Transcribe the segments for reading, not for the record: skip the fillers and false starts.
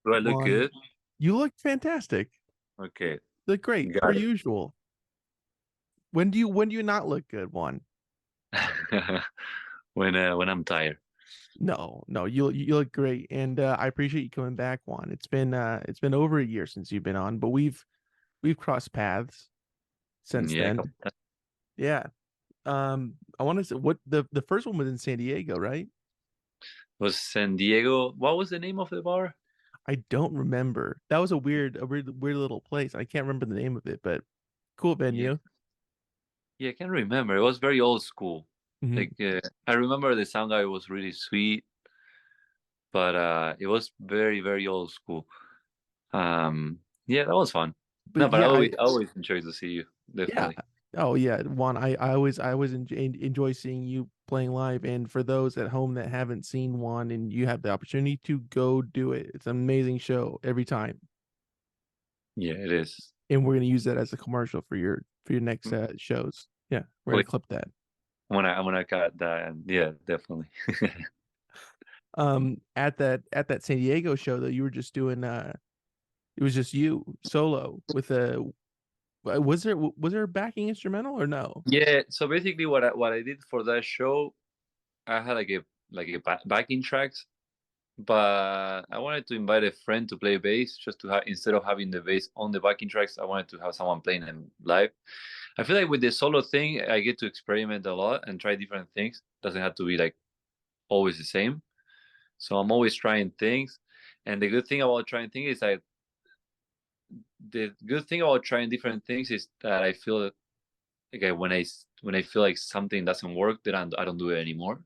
Do I look Juan, good? you look fantastic. Okay, Look great, per got usual. When do you not look good, Juan? it. When I'm tired. No, no, you look great, and I appreciate you coming back, Juan. It's been over a year since you've been on, but we've crossed paths since Yeah, then. Yeah. I want to say what the first one was in San Diego, right? was San Diego. What was the name of the bar? I don't remember. That was a weird little place. I can't remember the name of it, but cool Yeah, venue. yeah, I can't remember. It was very old school. Hmm. Like I remember the sound guy was really sweet, but it was very very old school. Yeah, that was fun. No, But but yeah, I always enjoy to see you. yeah. Definitely. Oh yeah, Juan. I always enjoy seeing you playing live. And for those at home that haven't seen Juan and you have the opportunity to go do it, it's an amazing show every time. Yeah, it is. And we're gonna use that as a commercial for your next shows. Yeah, we're gonna Wait, clip that. I'm gonna cut that. And yeah, definitely. At that San Diego show though, you were just doing it was just you solo with a was there a backing instrumental or no? Yeah. So basically, what I did for that show, I had like a backing tracks, but I wanted to invite a friend to play bass just to have instead of having the bass on the backing tracks, I wanted to have someone playing them live. I feel like with the solo thing, I get to experiment a lot and try different things. Doesn't have to be like always the same. So I'm always trying things. And the good thing about trying things is that the good thing about trying different things is that I feel that okay when I feel like something doesn't work, then I don't do it anymore.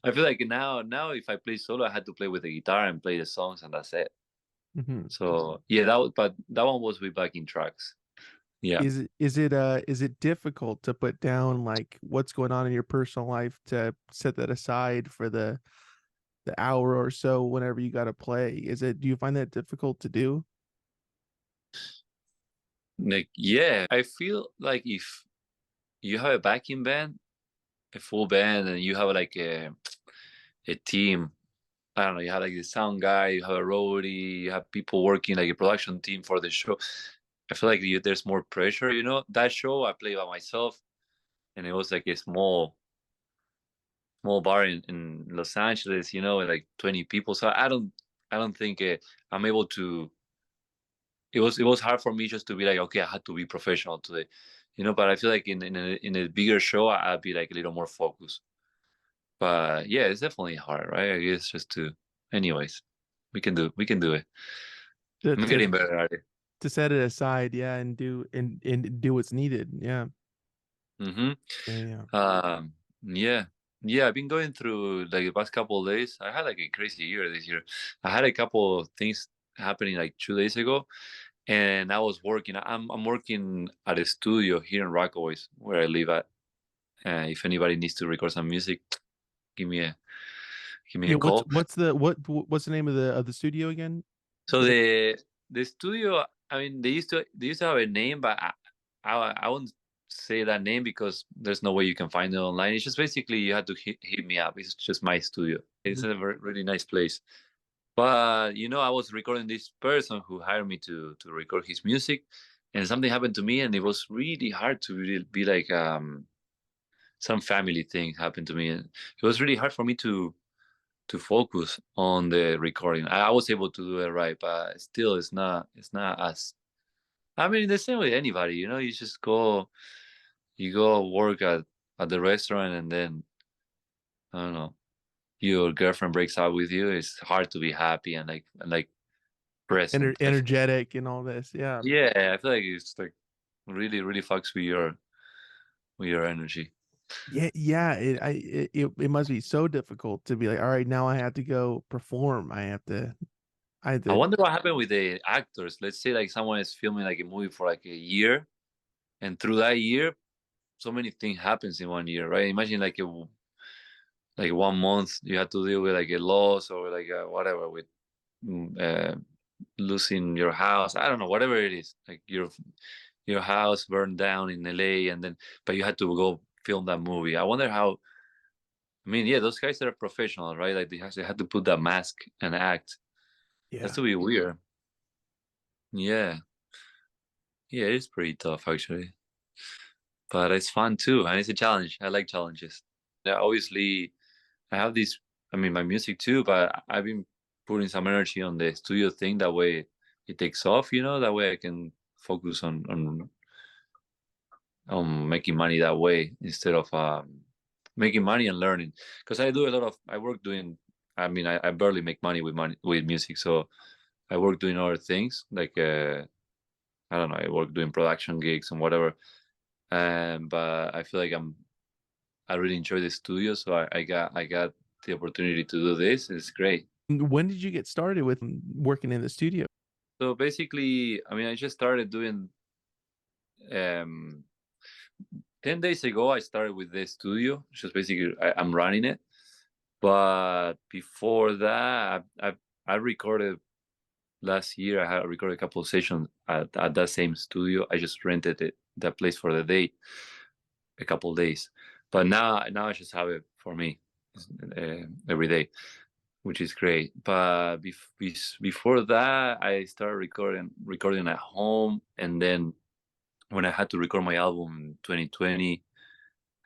I feel like now if I play solo, I had to play with the guitar and play the songs, and that's it. Hmm. So yeah, but that one was with backing tracks. Yeah. Is it difficult to put down like what's going on in your personal life to set that aside for the hour or so whenever you got to play? Do you find that difficult to do? Like yeah, I feel like if you have a backing band, a full band, and you have like a team. I don't know. You have like the sound guy, you have a roadie, you have people working like a production team for the show. I feel like there's more pressure. That show I played by myself, and it was like a small bar in Los Angeles. With like 20 people. So I don't think I'm able to. It was hard for me just to be like, okay, I had to be professional today. But I feel like in a bigger show, I'd be like a little more focused. But yeah, it's definitely hard, right? I guess just to, anyways, we can do it. To I'm to getting better at it. to set it aside, yeah, and do what's needed. Yeah. Hmm. Yeah, yeah. Yeah, yeah. I've been going through like the past couple of days. I had like a crazy year this year. I had a couple of things happening like 2 days ago, and I was working. I'm working at a studio here in Rockaways where I live at. If anybody needs to record some music, give me a give me Yeah, a what's call. what's the what's the name of the studio again? So The the studio, I mean, they used to have a name, but I wouldn't say that name because there's no way you can find it online. It's just basically you had to hit me up. It's just my studio. It's a really nice place. But I was recording this person who hired me to record his music, and something happened to me, and it was really hard to really be like some family thing happened to me, and it was really hard for me to focus on the recording. I was able to do it right, but still, it's not as. I mean, the same with anybody. You go work at the restaurant, and then I don't know, your girlfriend breaks up with you. It's hard to be happy and like present. energetic and all this. Yeah. Yeah, I feel like it's like really really fucks with your energy. Yeah, yeah. It must be so difficult to be like, all right, now I have to go perform. I have I to. wonder what happened with the actors. Let's say like someone is filming like a movie for like a year, and through that year, so many things happens in one year, right? Imagine like 1 month you had to deal with like a loss or like whatever with mm, uh, losing your house. I don't know, whatever it is. Like your house burned down in LA, and then but you had to go film that movie. I wonder how. I mean, yeah, those guys are professional, right? Like they had to put that mask and act. That's Yeah. to be weird. Yeah. Yeah, it's pretty tough actually. But it's fun too, and it's a challenge. I like challenges. Yeah, obviously I have this I mean my music too, but I've been putting some energy on the studio thing that way it takes off, that way I can focus on making money that way instead of making money and learning. Because I work doing I barely make money with music, so I work doing other things like I don't know, I work doing production gigs and whatever. But I feel like I really enjoy the studio, so I got the opportunity to do this. It's great. When did you get started with working in the studio? So basically, I just started doing um 10 days ago. I started with the studio, just basically I'm running it. But before that, I recorded last year. I had recorded a couple of sessions at that same studio. I just rented that place for the day, a couple of days. But now I just have it for me every day, which is great. But before that, I started recording at home, and then when I had to record my album in 2020,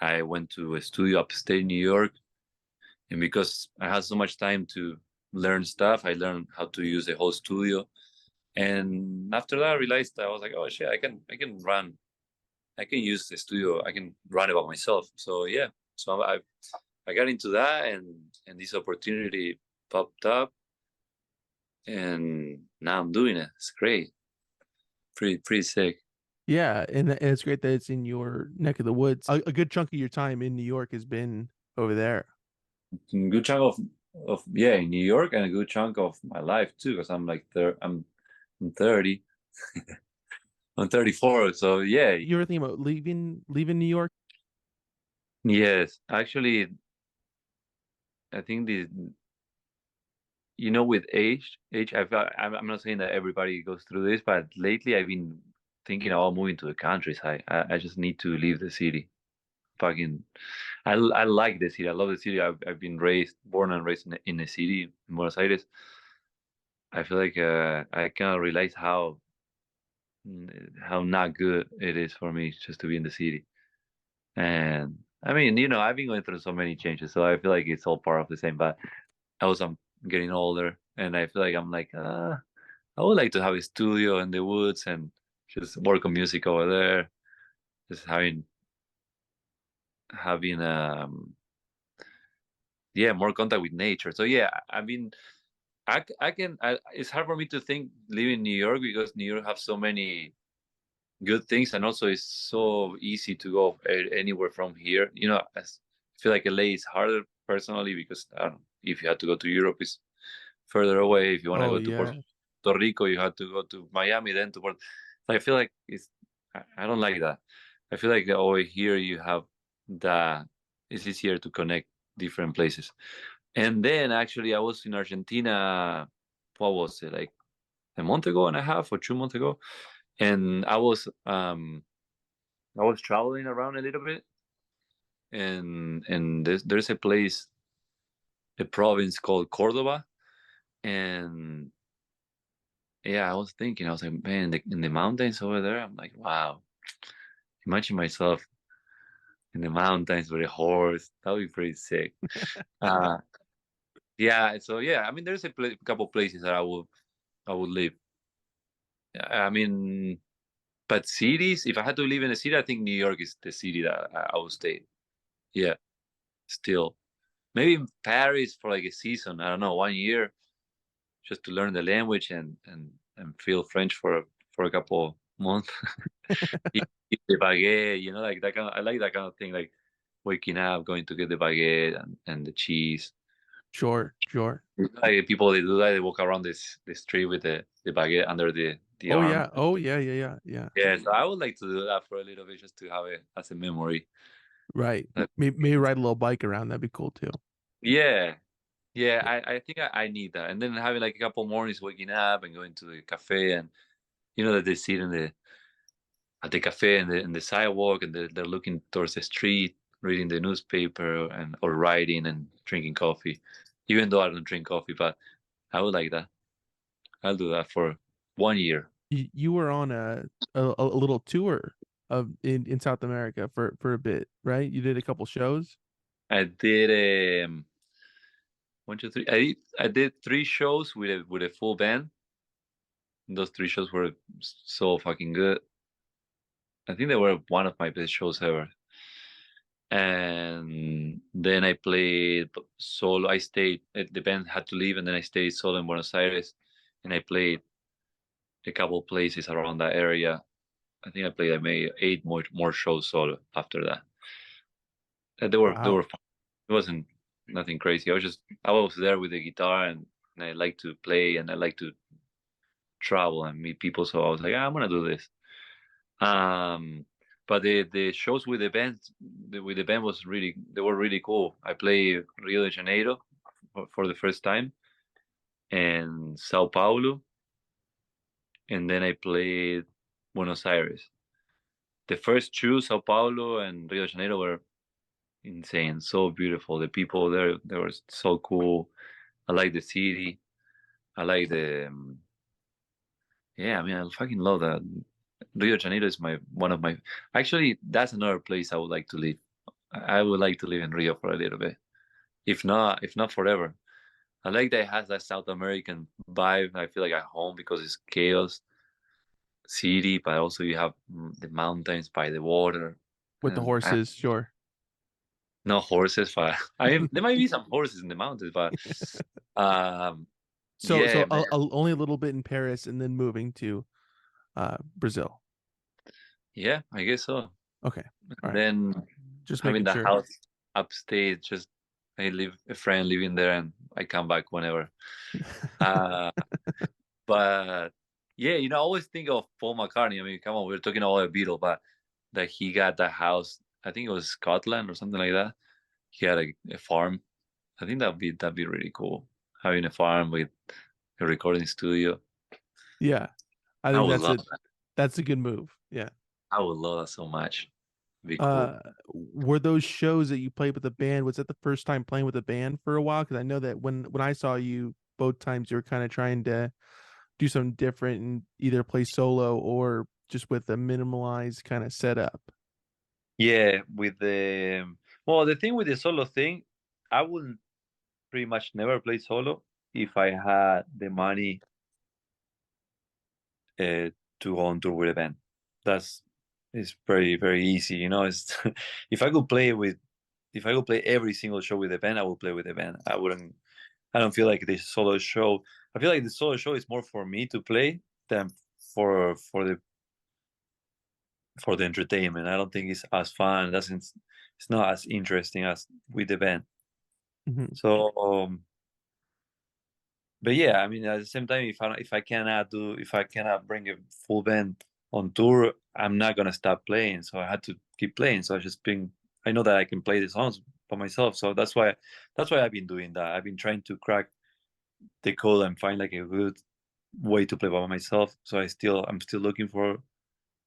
I went to a studio upstate New York, and because I had so much time to learn stuff, I learned how to use the whole studio. And after that, I realized I was like, oh shit, I can use the studio, I can run it by myself. So yeah, so I got into that, and this opportunity popped up, and now I'm doing it. It's great, pretty sick. Yeah, and it's great that it's in your neck of the woods. A good chunk of your time in New York has been over there. A good chunk of yeah in New York, and a good chunk of my life too, because I'm 30. I'm 34, so yeah. You ever think about leaving New York? Yes, actually, I think with age, I'm not saying that everybody goes through this, but lately I've been thinking about moving to the countryside. I just need to leave the city. Fucking, I like the city. I love the city. I've been born and raised in the city in Buenos Aires. I feel like I cannot realize how not good it is for me just to be in the city. And I mean, I've been going through so many changes, so I feel like it's all part of the same. But I'm getting older, and I feel like I'm like, I would like to have a studio in the woods and just work on music over there, just having yeah, more contact with nature. So yeah, I mean, it's hard for me to think living in New York because New York have so many good things, and also it's so easy to go anywhere from here. I feel like LA is harder personally because I don't know, if you had to go to Europe, it's further away. If you want to Oh go to yeah. Puerto Rico, you have to go to Miami, then to Puerto. So I feel like I don't like that. I feel like over here you have the it's easier to connect different places. And then actually, I was in Argentina. What was it, like a month ago and a half or 2 months ago? And I was traveling around a little bit, and there's a place, a province called Cordoba, and yeah, I was thinking, I was like, man, in the mountains over there, I'm like, wow, imagine myself in the mountains with a horse. That would be pretty sick. Uh, yeah, so yeah, I mean, there's a couple places that I would live. I mean, but cities, if I had to live in a city, I think New York is the city that I would stay. Yeah, still. Maybe in Paris for like a season. I don't know, 1 year, just to learn the language and feel French for a couple months. Eat the baguette, like that I like that kind of thing, like waking up, going to get the baguette and the cheese. Sure, sure. Like people, they do that. They walk around the street with the baguette under the Oh arm. yeah. Oh yeah, yeah, yeah, yeah. Yeah, so I would like to do that for a little bit, just to have it as a memory. Right. Maybe ride a little bike around. That'd be cool too. Yeah, yeah. I think I need that, and then having like a couple mornings, waking up and going to the cafe, and that they sit at the cafe and the sidewalk, and they're looking towards the street, reading the newspaper and or writing and drinking coffee. Even though I don't drink coffee, but I would like that. I'll do that for 1 year. You were on a little tour of in South America for a bit, right? You did a couple shows. I did 1, 2, 3. I did 3 shows with a full band. Those 3 shows were so fucking good. I think they were one of my best shows ever. And then I played solo. I stayed. The band had to leave, and then I stayed solo in Buenos Aires, and I played a couple places around that area. I think I played like maybe 8 more shows solo after that. They were Wow. fun. It wasn't nothing crazy. I was there with the guitar, and I like to play, and I like to travel and meet people. So I was like, I'm gonna do this. Um, but the shows with the band was really they were really cool. I played Rio de Janeiro for the first time, and Sao Paulo, and then I played Buenos Aires. The first two, Sao Paulo and Rio de Janeiro, were insane, so beautiful. The people there, they were so cool. I like the city. I like yeah. I mean, I fucking love that. Rio de Janeiro is my one of my. Actually, that's another place I would like to live. I would like to live in Rio for a little bit. If not forever. I like that it has that South American vibe. I feel like at home because it's chaos city, but also you have the mountains by the water, With the and horses, sure. no horses. But I mean, there might be some horses in the mountains, but um, So yeah, man, only a little bit in Paris and then moving to Brazil. yeah, I guess so. Okay. All right. Then Just having making the sure. house upstate, just I live a friend living there, and I come back whenever. Uh, but yeah, I always think of Paul McCartney. I mean, come on, we're talking about a Beatle, but that he got that house. I think it was Scotland or something like that. He had a farm. I think that'd be really cool having a farm with a recording studio. Yeah. I I think would love that. that's a good move. Yeah. I would love that so much. It'd be cool. Were those shows that you played with the band, was that the first time playing with a band for a while? Because I know that when I saw you both times, you were kind of trying to do something different and either play solo or just with a minimalized kind of setup. Yeah, with the thing with the solo thing, I would pretty much never play solo if I had the money to go on tour with a band. That's it's very easy, It's if I could play with if I could play every single show with a band, I would play with a band. I wouldn't. I don't feel like this solo show. I feel like the solo show is more for me to play than for the entertainment. I don't think it's as fun. It doesn't It's not as interesting as with the band. Mhm. So, but yeah, I mean, at the same time, if I cannot bring a full band on tour, I'm not gonna stop playing. So I had to keep playing. So I know that I can play the songs by myself. So that's why I've been doing that. I've been trying to crack the code and find like a good way to play by myself. So I'm still looking for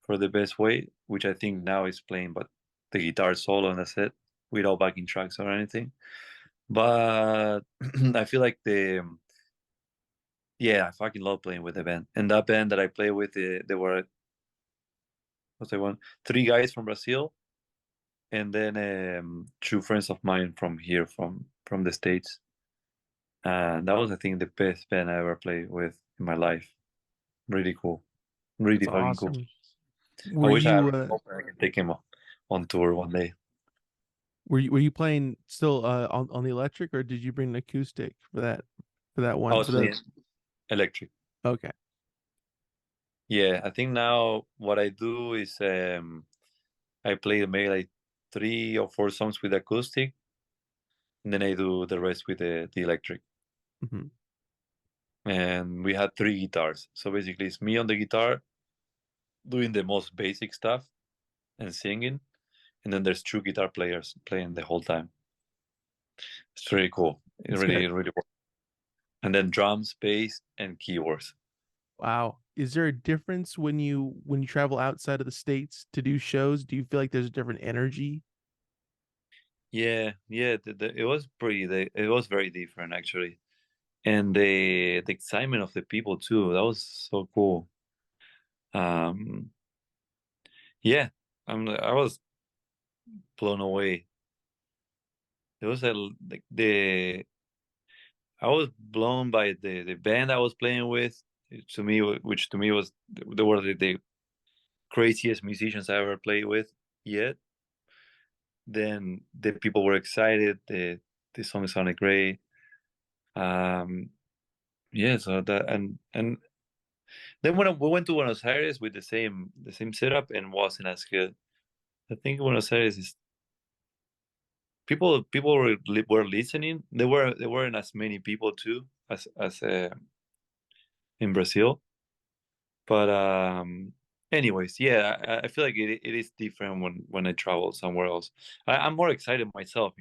the best way, which I think now is playing, but the guitar solo and that's it, without backing tracks or anything. But I feel like yeah, I fucking love playing with the band. And that band that I play with, there were what's the one, 3 guys from Brazil, and then 2 friends of mine from here, from the States. And that was, I think, the best band I ever played with in my life. Really cool, really That's fucking cool. awesome. I Were wish I had you a partner I can take him on tour one day. were you playing still on the electric, or did you bring an acoustic for that I one was for the playing electric. okay. Yeah, I think now what I do is I play maybe like 3 or 4 songs with acoustic, and then I do the rest with the electric. Mhm. And we had 3 guitars, so basically it's me on the guitar doing the most basic stuff and singing, and then there's 2 guitar players playing the whole time. It's really cool. It That's really good. really works. And then drums, bass, and keyboards. Wow. Is there a difference when you travel outside of the states to do shows? Do you feel like there's a different energy? Yeah, yeah. It was very different actually. and the excitement of the people too. That was so cool. Um, yeah, I was blown away. It was like the I was blown by the band I was playing with. To me, which to me was they were the craziest musicians I ever played with yet. Then the people were excited. The song sounded great. Um, yeah, so that and then when we went to Buenos Aires with the same setup and wasn't as good. I think Buenos Aires is people were listening. There weren't as many people too as in Brazil. But anyways, yeah, I feel like it is different when I travel somewhere else. I'm more excited myself,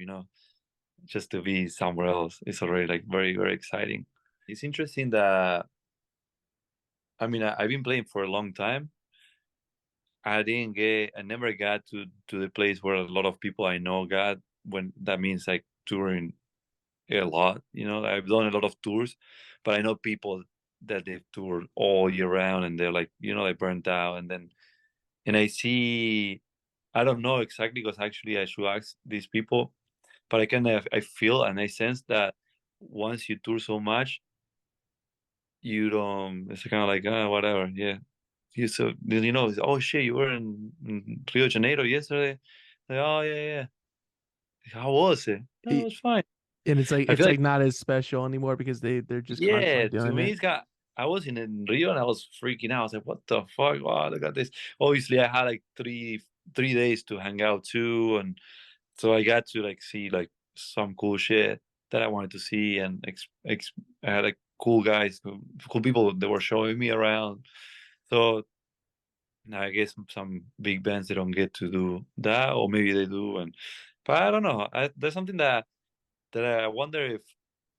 just to be somewhere else. It's already like very, very exciting. It's interesting that I've been playing for a long time. I never got to the place where a lot of people I know got when that means like touring a lot. I've done a lot of tours, but I know people that they've toured all year round and they're like, they burnt out and I see, I don't know exactly because actually I should ask these people, but I feel and I sense that once you tour so much, you don't, it's kind of like, whatever, yeah. Oh shit, you were in Rio de Janeiro yesterday. Like, oh yeah, yeah. How was it? Oh, it It, was fine. and it's like I feel like, not as special anymore because they're just constantly yeah, to doing me, it. I was in Rio and I was freaking out. I was like, what the fuck? Wow, look at this. Obviously, I had like three days to hang out too. And so I got to like see like some cool shit that I wanted to see. And I had like cool guys, cool people that were showing me around. So now I guess some big bands, they don't get to do that, or maybe they do. But I don't know. There's something that I wonder if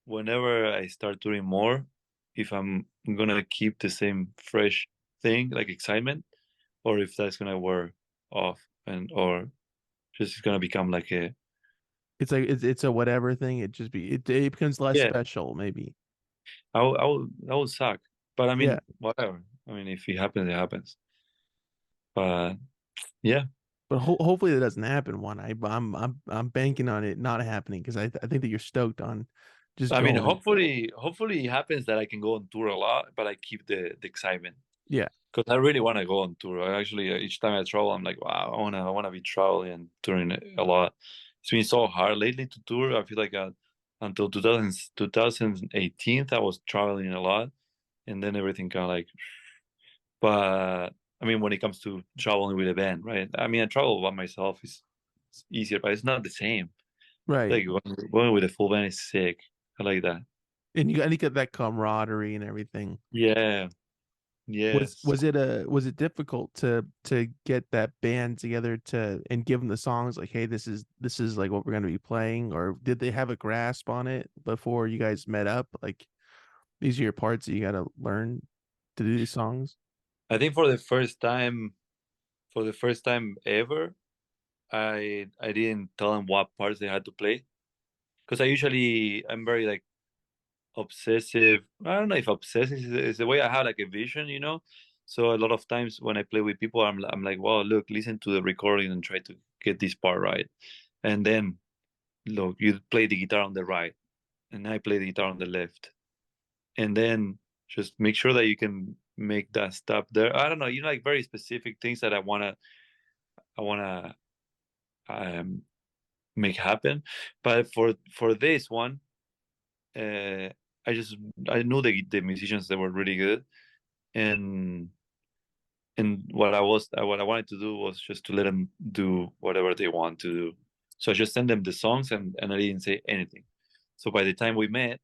whenever I start doing more, if I'm gonna keep the same fresh thing, like excitement, or if that's gonna wear off or just gonna become like a It's like it's a whatever thing. It becomes less yeah. special maybe. I would suck, but I Yeah, mean whatever. I mean if it happens, it happens. But yeah, but hopefully that doesn't happen. I'm banking on it not happening because I think that you're stoked on just I mean going. hopefully it happens that I can go on tour a lot, but I keep the excitement. Yeah, Because I really want to go on tour. I actually each time I travel, I'm like, wow, I wanna be traveling and touring a lot. It's been so hard lately to tour. I feel like until 2018, I was traveling a lot, and then everything kind of like. But I mean, when it comes to traveling with a band, right? I mean, I travel by myself is easier, but it's not the same. right. Like going with a full band is sick. I like that. And you get that camaraderie and everything. Yeah. Yes. Was it difficult to get that band together to and give them the songs like, hey, this is like what we're going to be playing, or did they have a grasp on it before you guys met up? Like these are your parts that you got to learn to do these songs. I think for the first time ever, I didn't tell them what parts they had to play because I'm very like obsessive. I don't know if obsessive is the way I have like a vision. So a lot of times when I play with people, I'm like, well, look, listen to the recording and try to get this part right, and then look, you play the guitar on the right, and I play the guitar on the left, and then just make sure that you can make that stop there. I don't know, like very specific things that I wanna um make happen. But for this one, uh, I knew the musicians that were really good, and what I wanted to do was just to let them do whatever they want to do. So I just sent them the songs and I didn't say anything. So by the time we met,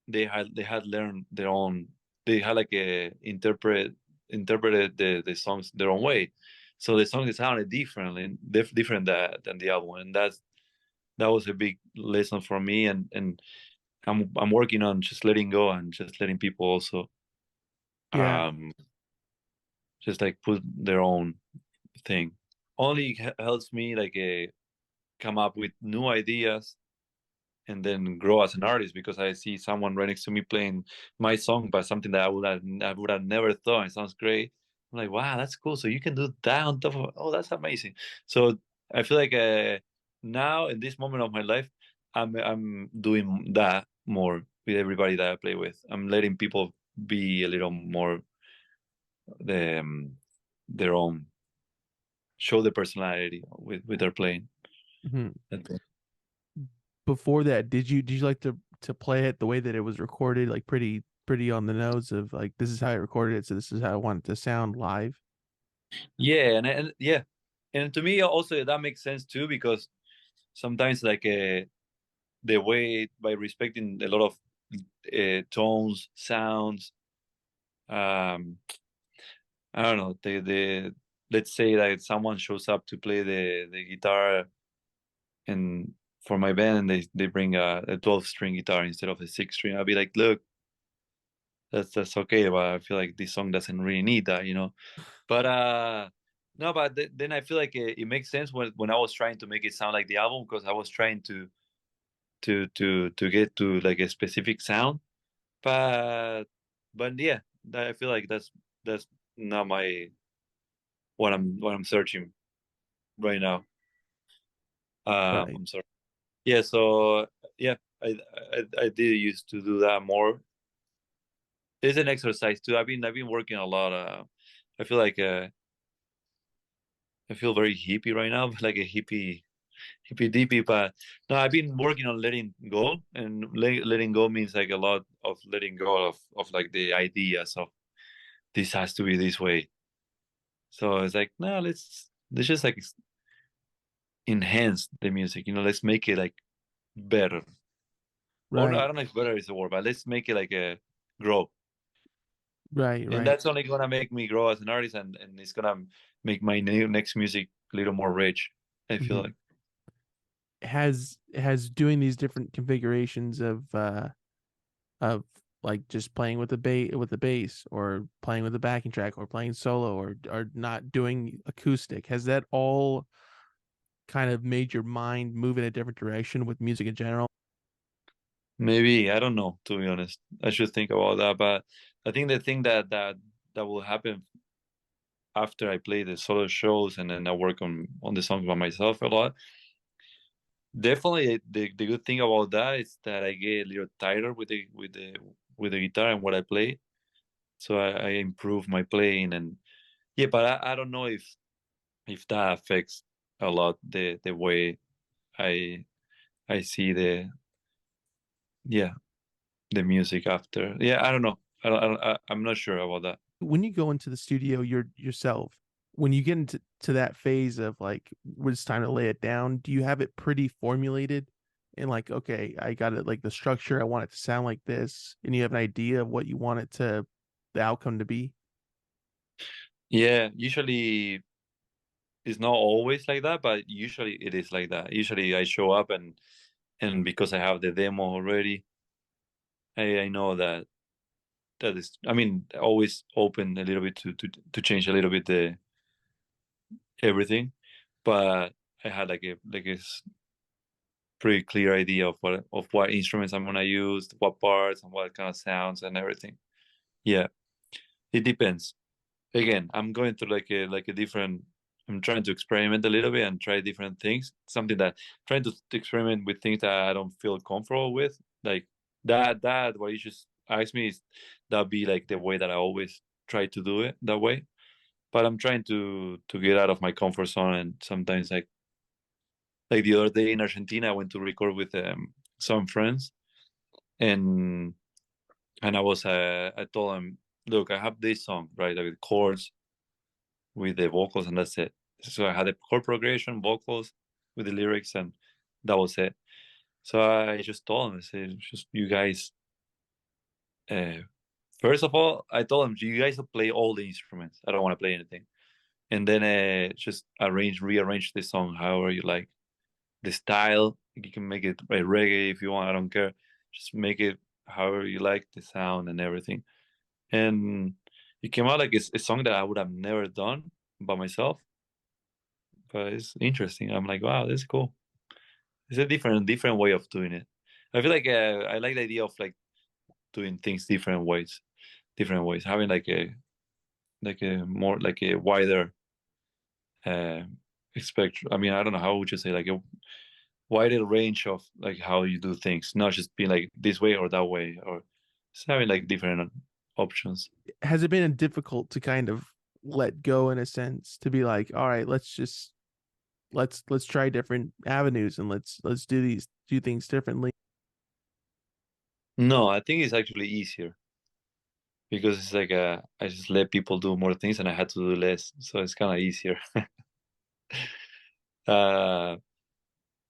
they had learned their own. They had like a interpreted the songs their own way. So the songs sounded differently, different than the album, and that was a big lesson for me. And I'm working on just letting go and just letting people also Yeah. um just like put their own thing. Only helps me like come up with new ideas and then grow as an artist because I see someone right next to me playing my song, but something that I would have never thought. It sounds great. I'm like, wow, that's cool. So you can do that on top of, oh, that's amazing. So I feel like now in this moment of my life, I'm doing that more with everybody that I play with. I'm letting people be a little more the their own, show the personality with their playing. Mhm. That's it. Before that, did you like to play it the way that it was recorded, like pretty on the nose of like this is how I recorded it, so this is how I want it to sound live? Yeah, and yeah, and to me also that makes sense too because sometimes like the way by respecting a lot of tones, sounds. Um, I don't know. The let's say that someone shows up to play the guitar and for my band and they bring a 12-string guitar instead of a 6-string. I'll be like, look, that's okay, but I feel like this song doesn't really need that, you know. But no, but then I feel like it makes sense when I was trying to make it sound like the album because I was trying to get to like a specific sound. But yeah, I feel like that's not my what I'm searching right now. Right. I'm sorry. Yeah, so yeah, I did used to do that more. It's an exercise too. I've been working a lot. I feel like I feel very hippie right now, like a hippie dippy. But no, I've been working on letting go, and letting go means like a lot of letting go of like the ideas of this has to be this way. So it's like, no, let's just like enhance the music. Let's make it like better. Or I Right. don't know if better is the word, but let's make it like a grow. Right. And Right. that's only gonna make me grow as an artist, and it's gonna make my next music a little more rich. I feel Mhm. like. Has doing these different configurations of like just playing with the bass or playing with the backing track or playing solo or not doing acoustic, has that all kind of made your mind move in a different direction with music in general? Maybe I don't know, to be honest. I should think about that, but I think the thing that will happen after I play the solo shows and then I work on the songs by myself a lot. Definitely, the good thing about that is that I get a little tighter with the guitar and what I play, so I improve my playing and yeah. But I don't know if that affects a lot the way I I see yeah the music after. Yeah, I don't know. I'm not sure about that. When you go into the studio yourself, when you get into that phase of like when it's time to lay it down, do you have it pretty formulated and like, okay, I got it, like the structure, I want it to sound like this, and you have an idea of what you want it to, the outcome to be? Yeah, usually it's not always like that, but usually it is like that. Usually I show up and because I have the demo already, I know that is. I mean, always open a little bit to change a little bit the everything, but I had like a pretty clear idea of what instruments I'm gonna use, what parts, and what kind of sounds and everything. Yeah, it depends. Again, I'm going through like a different. I'm trying to experiment a little bit and try different things. Something that trying to experiment with things that I don't feel comfortable with, like that. What you just asked me is that'd be like the way that I always try to do it that way. But I'm trying to get out of my comfort zone, and sometimes like the other day in Argentina, I went to record with some friends, and I told them, look, I have this song right, like the chords with the vocals, and that's it. So I had a chord progression, vocals with the lyrics, and that was it. So I just told them, I said, just you guys. Uh, First of all, I told them, you guys play all the instruments. I don't want to play anything. And then just rearrange the song however you like. The style, you can make it reggae if you want. I don't care. Just make it however you like the sound and everything. And it came out like a song that I would have never done by myself, but it's interesting. I'm like, wow, that's cool. It's a different way of doing it. I feel like I like the idea of like doing things different ways, having like a more like a wider uh spectrum. I mean, I don't know, how would you say, like a wider range of like how you do things, not just being like this way or that way, or just having like different options. Has it been difficult to kind of let go in a sense to be like, all right, let's try different avenues and let's do things differently? No, I think it's actually easier because it's like I just let people do more things and I had to do less, so it's kind of easier. uh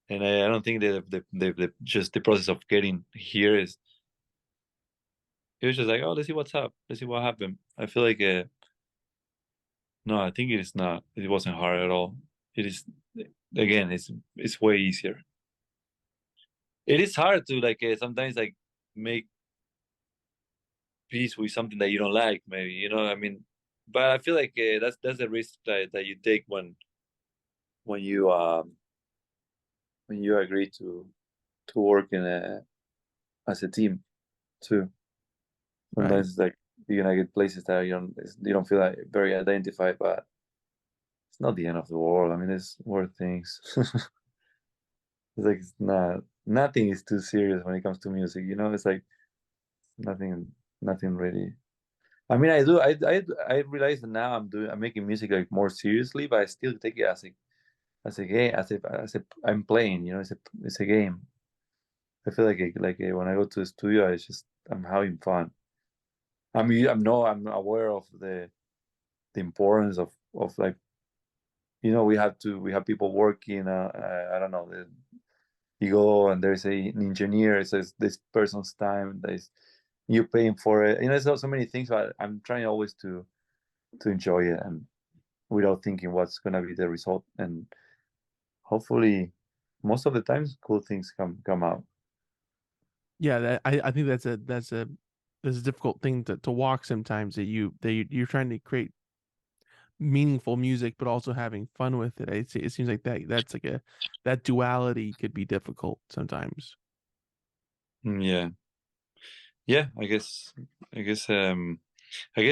and I don't think that the just the process of getting here is, it was just like, oh, let's see what's up, let's see what happened. I feel like no, I think it is not, it wasn't hard at all. It is, again, it's way easier. It is hard to like sometimes like make peace with something that you don't like, maybe, I mean. But I feel like that's the risk that you take when you when you agree to work in a as a team too. Right. Sometimes it's like you're gonna get places that you don't feel like very identified, but it's not the end of the world. I mean, there's worse things. It's like, it's not, nothing is too serious when it comes to music. It's like nothing really. I mean, I do. I realize that now I'm making music like more seriously, but I still take it as a game, as a I'm playing. It's a game. I feel like when I go to the studio, I'm having fun. I'm aware of the importance of like, we have people working. I don't know. You go and there's an engineer. It says this person's time. There's you paying for it. There's so many things, but I'm trying always to enjoy it and without thinking what's gonna be the result. And hopefully, most of the times, cool things come out. Yeah, I think that's a difficult thing to walk sometimes, you're trying to create meaningful music but also having fun with it. It seems like that's like that duality could be difficult sometimes. Yeah, yeah. I guess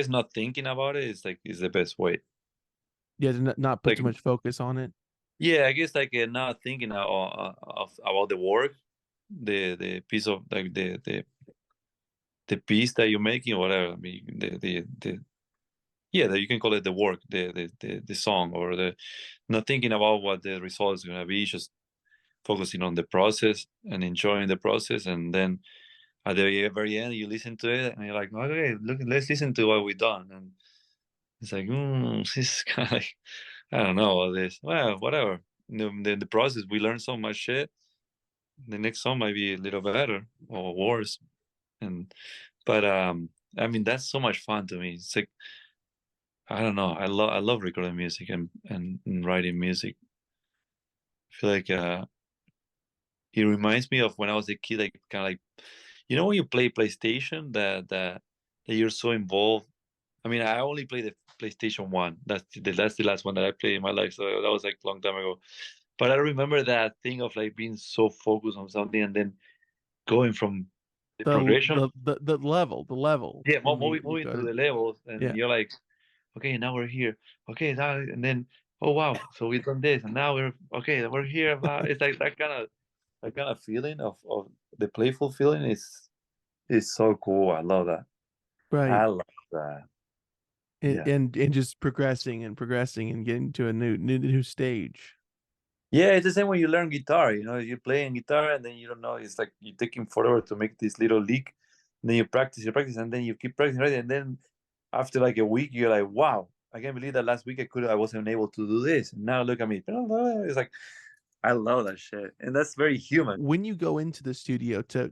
not thinking about it is the best way. Yeah, to not put Like, too much focus on it. yeah, I guess like not thinking about the work, the piece of like the piece that you're making or whatever. I mean, the yeah, that you can call it the work, the song, or the not thinking about what the result is gonna be, just focusing on the process and enjoying the process. And then at the very end, you listen to it and you're like, okay, look, let's listen to what we've done. And it's like, this is kind of like, I don't know all this. Well, whatever. The process, we learned so much shit. The next song might be a little better or worse. And but I mean, that's so much fun to me. It's like, I don't know. I love recording music and writing music. I feel like it reminds me of when I was a kid, like kind of like, when you play PlayStation, that you're so involved. I mean, I only play the PlayStation One. That's the last one that I played in my life. So that was like a long time ago. But I remember that thing of like being so focused on something and then going from the progression. The level Yeah, when you moving go through to, the levels, and yeah, you're like, okay, now we're here. Okay, now and then, oh wow, so we've done this, and now we're here. It's like that kind of feeling of the playful feeling is so cool. I love that. right. I love that. and Yeah. and, and just progressing and getting to a new stage. Yeah, it's the same when you learn guitar. You're playing guitar and then you don't know. It's like you're taking forever to make this little lick. And then you practice, and then you keep practicing, right? And then after like a week, you're like, wow, I can't believe that last week I wasn't able to do this. And now look at me. It's like, I love that shit. And that's very human. When you go into the studio to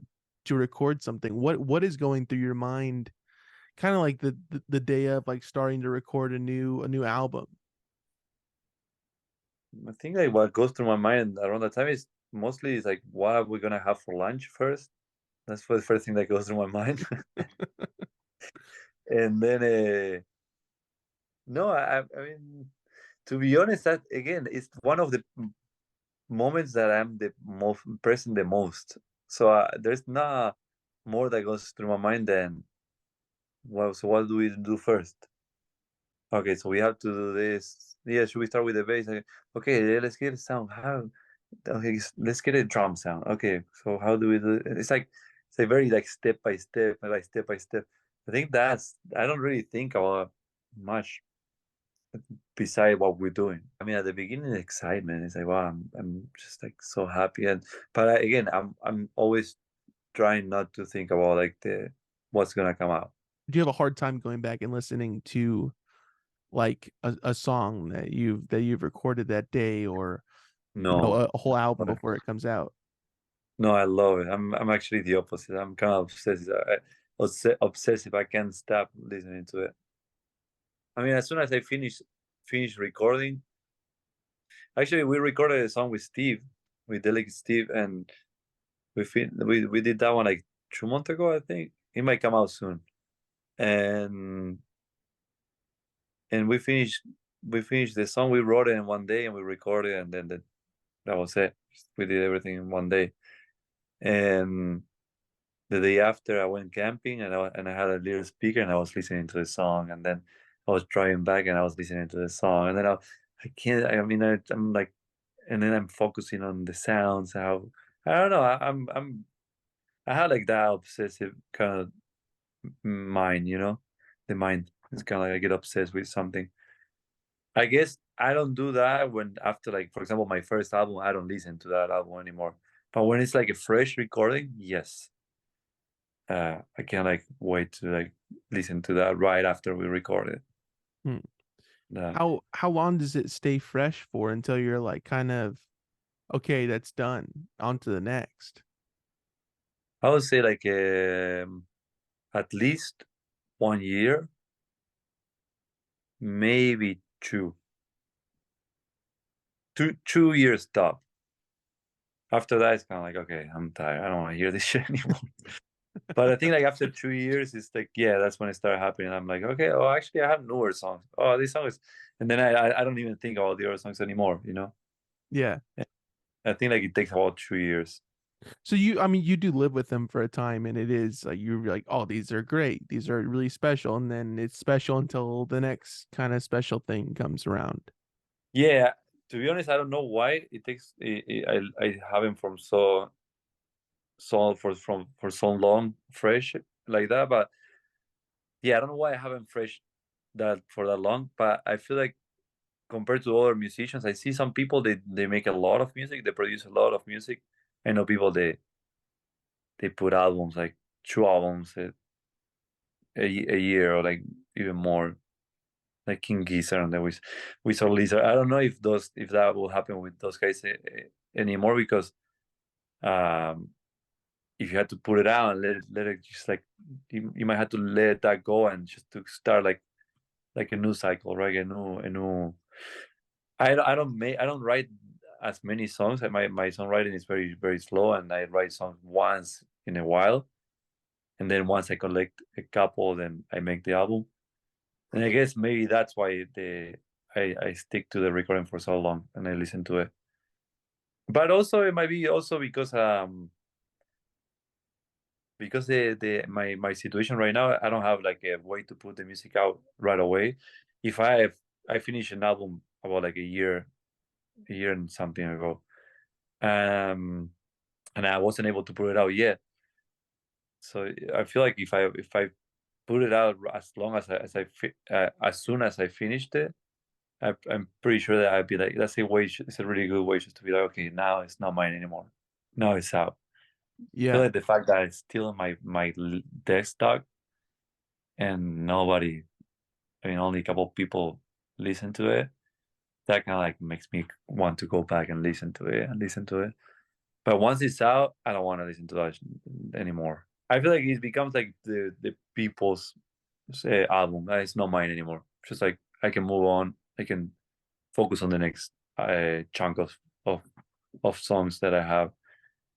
record something, what is going through your mind, kind of like the day of like starting to record a new album? I think like what goes through my mind around that time is mostly is like, what are we gonna have for lunch first? That's the first thing that goes through my mind. And then no, I mean, to be honest, that again is one of the moments that I'm the most present the most. So there's not more that goes through my mind than, well, so what do we do first? Okay, so we have to do this. Yeah, should we start with the bass? Okay, yeah, let's get a sound. How? Okay, let's get a drum sound. Okay, so how do we do it? It's like very like step by step, like step by step. I think that's I don't really think about much beside what we're doing. I mean, at the beginning, the excitement is like, wow, I'm just like so happy, and but again, I'm always trying not to think about like the what's gonna come out. Do you have a hard time going back and listening to like a song that you've recorded that day, or No, a whole album before it comes out? no, I love it. I'm actually the opposite. I'm kind of obsessive. I can't stop listening to it. I mean, as soon as I finish recording, actually, we recorded a song with Steve, with Delicate Steve, and we did that one like 2 months ago, I think. It might come out soon, and we finished the song. We wrote it in one day, and we recorded, and then that was it. We did everything in one day, and the day after I went camping, and I had a little speaker, and I was listening to the song, and then I was driving back and I was listening to the song, and then I can't. I mean, I'm like, and then I'm focusing on the sounds. How I don't know. I had like that obsessive kind of mind, the mind. It's kind of like I get obsessed with something. I guess I don't do that when after like, for example, my first album, I don't listen to that album anymore. But when it's like a fresh recording, yes. I can't like wait to like listen to that right after we record it. Hmm. Uh, How long does it stay fresh for until you're like kind of okay, that's done, on to the next? I would say like at least 1 year, maybe two. 2 years top. After that, it's kind of like, okay, I'm tired. I don't want to hear this shit anymore. But I think like after 2 years, it's like, yeah, that's when it started happening. I'm like, okay, oh, actually, I have newer songs. Oh, this song is, and then I don't even think about the other songs anymore. Yeah. I think like it takes about 2 years. So I mean, you do live with them for a time, and it is like you're like, oh, these are great, these are really special, and then it's special until the next kind of special thing comes around. Yeah, to be honest, I don't know why it takes. I have him from for so long fresh like that, but yeah, I don't know why I haven't fresh that for that long. But I feel like compared to other musicians, I see some people they make a lot of music, they produce a lot of music. I know people they put albums like 2 albums a year or like even more, like King Gizzard and then we saw Lizard. I don't know if that will happen with those guys anymore because um if you had to put it out and let it just like you might have to let that go and just to start like a new cycle, right? A new. I don't write as many songs. My songwriting is very very slow, and I write songs once in a while, and then once I collect a couple, then I make the album. And I guess maybe that's why I stick to the recording for so long and I listen to it. But also it might be also because my situation right now, I don't have like a way to put the music out right away. If I finish an album about like a year and something ago, um, and I wasn't able to put it out yet. So I feel like if I put it out as long as soon as I finished it, I'm pretty sure that I'd be like, that's a way. It's a really good way just to be like, okay, now it's not mine anymore. Now it's out. I feel Yeah. like the fact that it's still on my desktop and nobody, I mean, only a couple people listen to it. That kind of like makes me want to go back and listen to it and listen to it. But once it's out, I don't want to listen to that anymore. I feel like it becomes like the people's album. It's not mine anymore. Just like I can move on. I can focus on the next chunk of of songs that I have.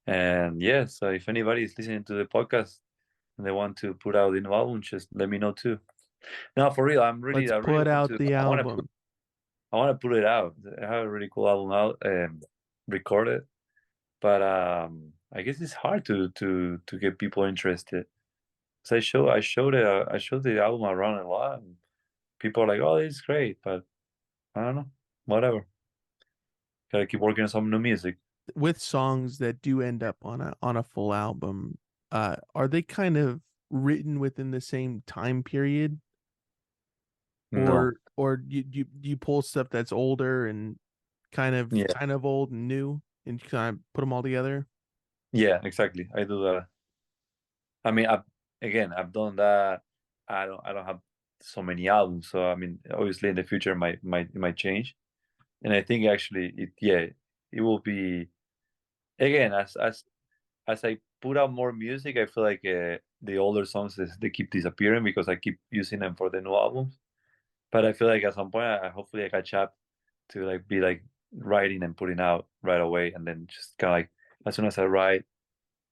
And yeah, so if anybody is listening to the podcast and they want to put out a new album, just let me know too. Now, for real, Let's I really put want out to. the album. I want to put it out. I have a really cool album out, recorded, but I guess it's hard to get people interested. So I showed the album around a lot, and people are like, "Oh, it's great," but I don't know, whatever. Gotta keep working on some new music. With songs that do end up on a full album, are they kind of written within the same time period, No, or you pull stuff that's older and yeah, kind of old and new and kind of put them all together? yeah, exactly. I do that. I mean, I've done that. I don't have so many albums, so I mean, obviously in the future it might change. And I think actually it will be again as I put out more music, I feel like the older songs they keep disappearing because I keep using them for the new albums. But I feel like at some point, hopefully I catch up to like be like writing and putting out right away, and then just kind of like as soon as I write,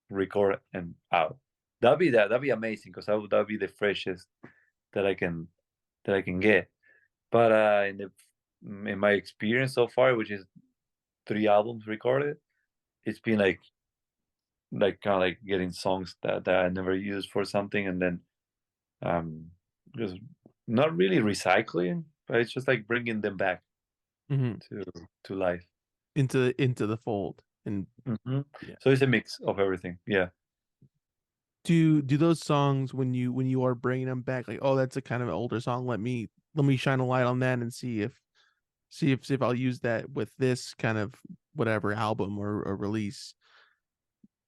record and out. That'd be amazing because that'd be the freshest that I can get. But in my experience so far, which is 3 albums recorded, it's been like kind of like getting songs that I never used for something, and then um just not really recycling, but it's just like bringing them back Hmm. to life. Into the fold. And Hmm. yeah, So it's a mix of everything. Yeah, do those songs when you are bringing them back, like, oh, that's a kind of older song, let me shine a light on that and see if I'll use that with this kind of whatever album or release.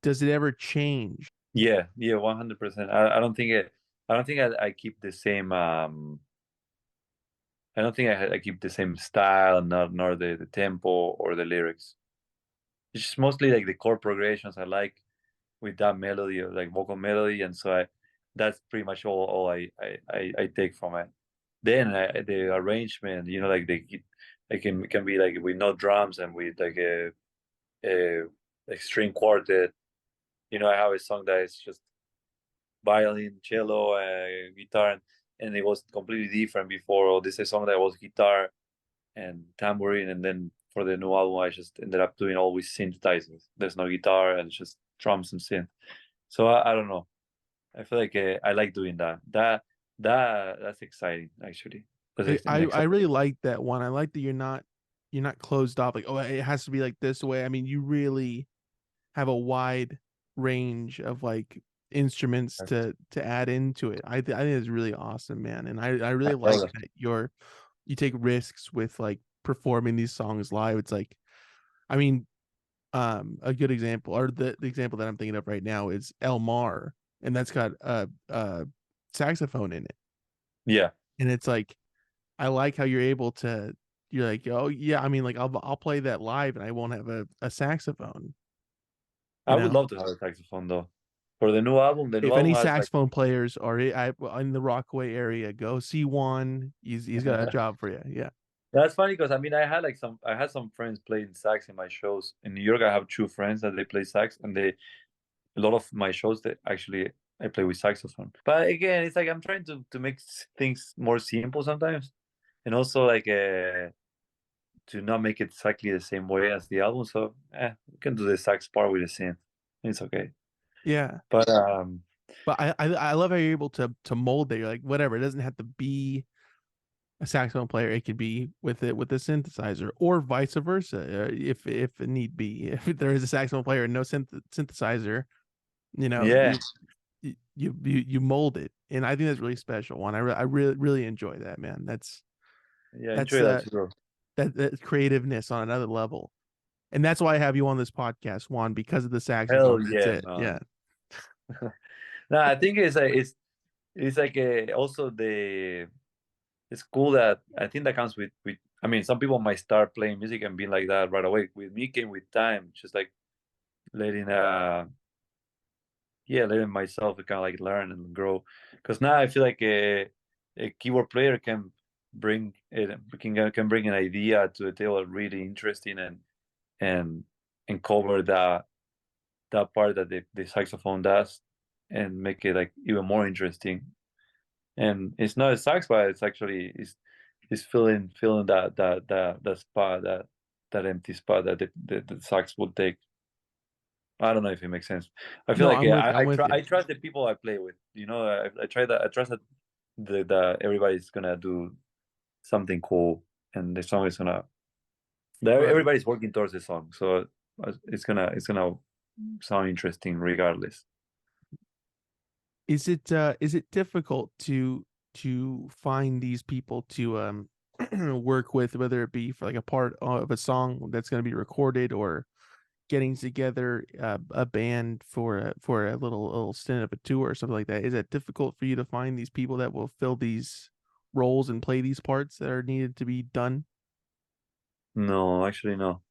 Does it ever change? yeah, 100%. I don't think I don't think I keep the same. I don't think I keep the same style, nor the tempo or the lyrics. It's just mostly like the chord progressions I like with that melody or like vocal melody, and so that's pretty much all I take from it. Then the arrangement, like it can be like with no drums and with like a string quartet. I have a song that is just violin, cello, guitar, and it was completely different before. Or this is a song that was guitar and tambourine, and then for the new album, I just ended up doing all with synthesizers. There's no guitar and it's just drums and synth. So I don't know. I feel like I like doing that. That's exciting actually. That's an I exciting. really like that one. I like that you're not closed off, like, oh, it has to be like this way. I mean, you really have a wide range of like instruments to add into it. I think it's really awesome, man. And I I really love like that. that you take risks with like performing these songs live. It's like, I mean, a good example, or the example that I'm thinking of right now, is Elmar, and that's got a saxophone in it. Yeah, And it's like, I like how you're like, oh yeah, I mean, like, I'll play that live and I won't have a saxophone, you I would know. love to have a saxophone though. For the new album, If any has like saxophone players are in the Rockaway area, go see Juan. He's got a job for you. Yeah. that's funny because I mean I had some friends playing sax in my shows in New York. I have 2 friends that they play sax, and they a lot of my shows that actually I play with saxophone. But again, it's like I'm trying to make things more simple sometimes, and also like to not make it exactly the same way as the album. So we can do the sax part with the synth. It's okay. Yeah. But But I love how you're able to mold that. You're like, whatever, it doesn't have to be a saxophone player. It could be with a synthesizer, or vice versa, if it need be. If there is a saxophone player and no synthesizer, you know, yeah, you mold it, and I think that's really special. One, I really enjoy that, man. yeah, I That's enjoy that too. that creativeness on another level, and that's why I have you on this podcast, Juan, because of the Hell saxophone. That's yeah, it. man. Yeah. No, I think it's like also it's cool that I think that comes with. I mean, some people might start playing music and being like that right away. With me, came with time, just like letting letting myself kind of like learn and grow. Because now I feel like a keyboard player can can bring an idea to the table really interesting, and cover that part that the saxophone does, and make it like even more interesting. And it's not a sax, but it's actually is filling that spot, that empty spot that the sax will take. I don't know if it makes sense. I feel No, like I'm with you. I'm I with try you. I trust the people I play with. I try that I trust that the everybody's gonna do something cool, and the song is gonna Right. everybody's working towards the song, so it's gonna sound interesting regardless. Is it difficult to find these people to work with, whether it be for like a part of a song that's going to be recorded or getting together a band for a little stint of a tour or something like that? Is it difficult for you to find these people that will fill these roles and play these parts that are needed to be done? No, actually, no.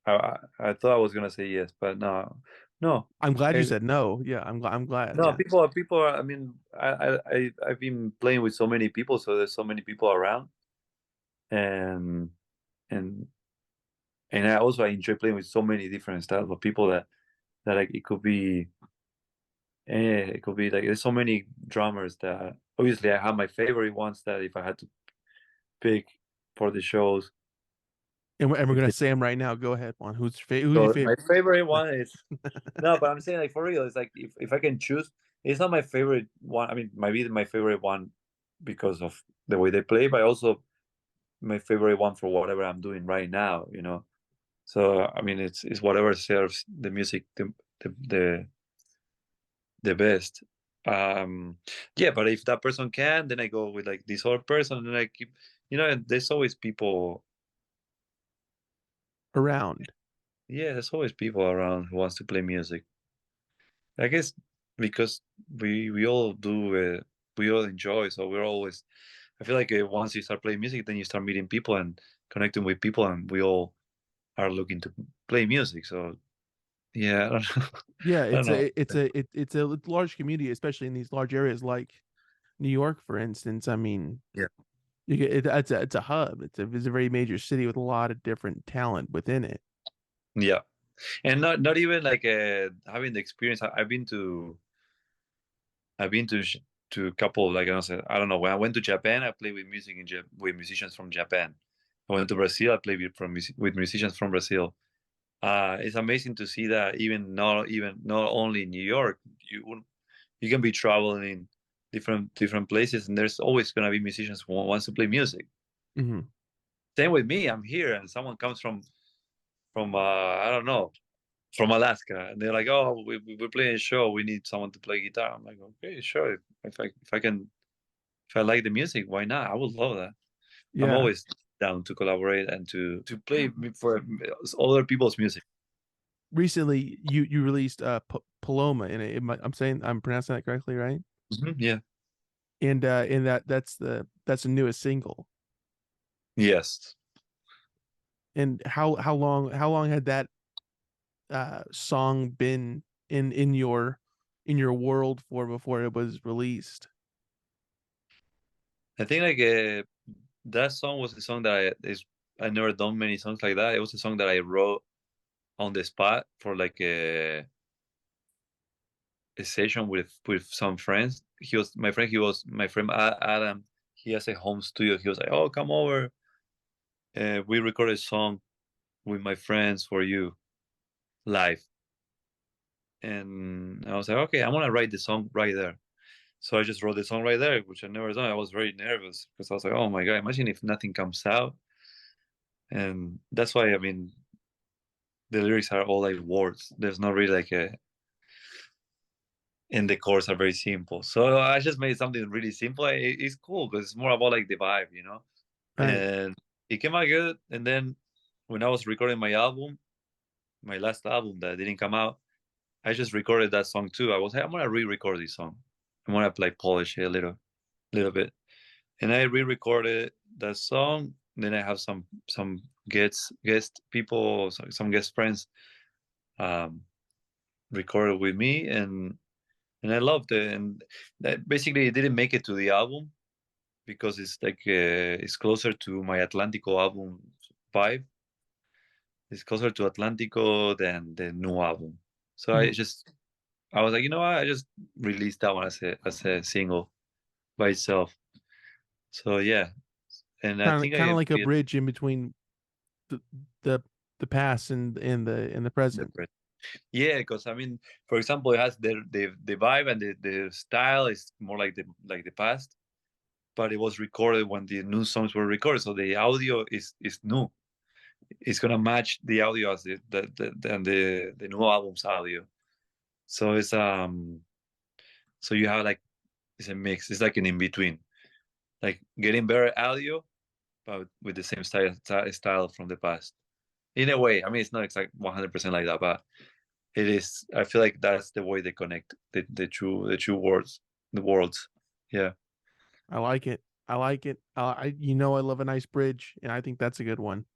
I thought I was gonna say yes, but no, no. I'm glad you Eh, said no. Yeah, I'm glad. no, Yeah. people are. I mean, I've been playing with so many people, so there's so many people around, and and I also enjoy playing with so many different styles of people that like it could be like there's so many drummers that obviously I have my favorite ones that if I had to pick for the shows, And we're if gonna they, say them right now. Go ahead, Juan. Who's your so my favorite? favorite one is no, but I'm saying like for real, it's like if I can choose, it's not my favorite one. I mean, maybe my favorite one because of the way they play, but also my favorite one for whatever I'm doing right now. So I mean, it's whatever serves the music the the best. Um, yeah, but if that person can, then I go with like this other person, and then I keep, there's always people. Around. Yeah, there's always people around who wants to play music. I guess because we all do, we all enjoy, so we're always. I feel like once you start playing music, then you start meeting people and connecting with people, and we all are looking to play music. So yeah, I don't know. Yeah, I don't know. it's a large community, especially in these large areas like New York, for instance. I mean, Yeah, it's a hub. It's a very major city with a lot of different talent within it. yeah, and not even like having the experience. I've been to a couple like I don't know when I went to Japan. I played with music with musicians from Japan. I went to Brazil. I played with musicians from Brazil. It's amazing to see that not only in New York, you can be traveling different places, and there's always gonna be musicians who wants to play music. Hmm. Same with me. I'm here, and someone comes from I don't know, from Alaska, and they're like, "Oh, we're playing a show. We need someone to play guitar." I'm like, "Okay, sure. If I like the music, why not? I would love that. I'm Yeah. always down to collaborate and to play for other people's music." Recently, you released Paloma, and I'm saying I'm pronouncing that correctly, right? Yeah. And that's the newest single. Yes. And how long had that song been in your world for before it was released? I think like that song was a song that I never done many songs like that. It was a song that I wrote on the spot for like a session with some friends. He was my friend. He was my friend Adam. He has a home studio. He was like, "Oh, come over. We recorded a song with my friends for you live." And I was like, "Okay, I'm gonna write the song right there." So I just wrote the song right there, which I never done. I was very nervous because I was like, "Oh my god, imagine if nothing comes out." And that's why I mean the lyrics are all like words. There's not really like a and the chords are very simple. So I just made something really simple. It's cool because it's more about like the vibe. Right. And it came out good. And then when I was recording my album, my last album that didn't come out, I just recorded that song too. I was like, I'm gonna re-record this song. I'm gonna like polish it a little bit. And I re-recorded that song. Then I have some guest people, some guest friends um recorded with me, and I loved it. And that basically it didn't make it to the album because it's like it's closer to my Atlantico album vibe. It's closer to Atlantico than the new album. So Mhm. I was like, you know what? I just released that one as a single by itself. So yeah, and I think Kind I of like a feel bridge in between the the the past and the the present. rest. Yeah, because I mean, for example, it has the vibe and the style is more like the past, but it was recorded when the new songs were recorded, so the audio is new. It's gonna match the audio as the new album's audio. So so you have like it's a mix. It's like an in between, like getting better audio, but with the same style from the past. In a way, I mean, it's not exactly 100% like that, but it is. I feel like that's the way they connect the two words, the worlds. Yeah, I like it. I like it. I love a nice bridge, and I think that's a good one.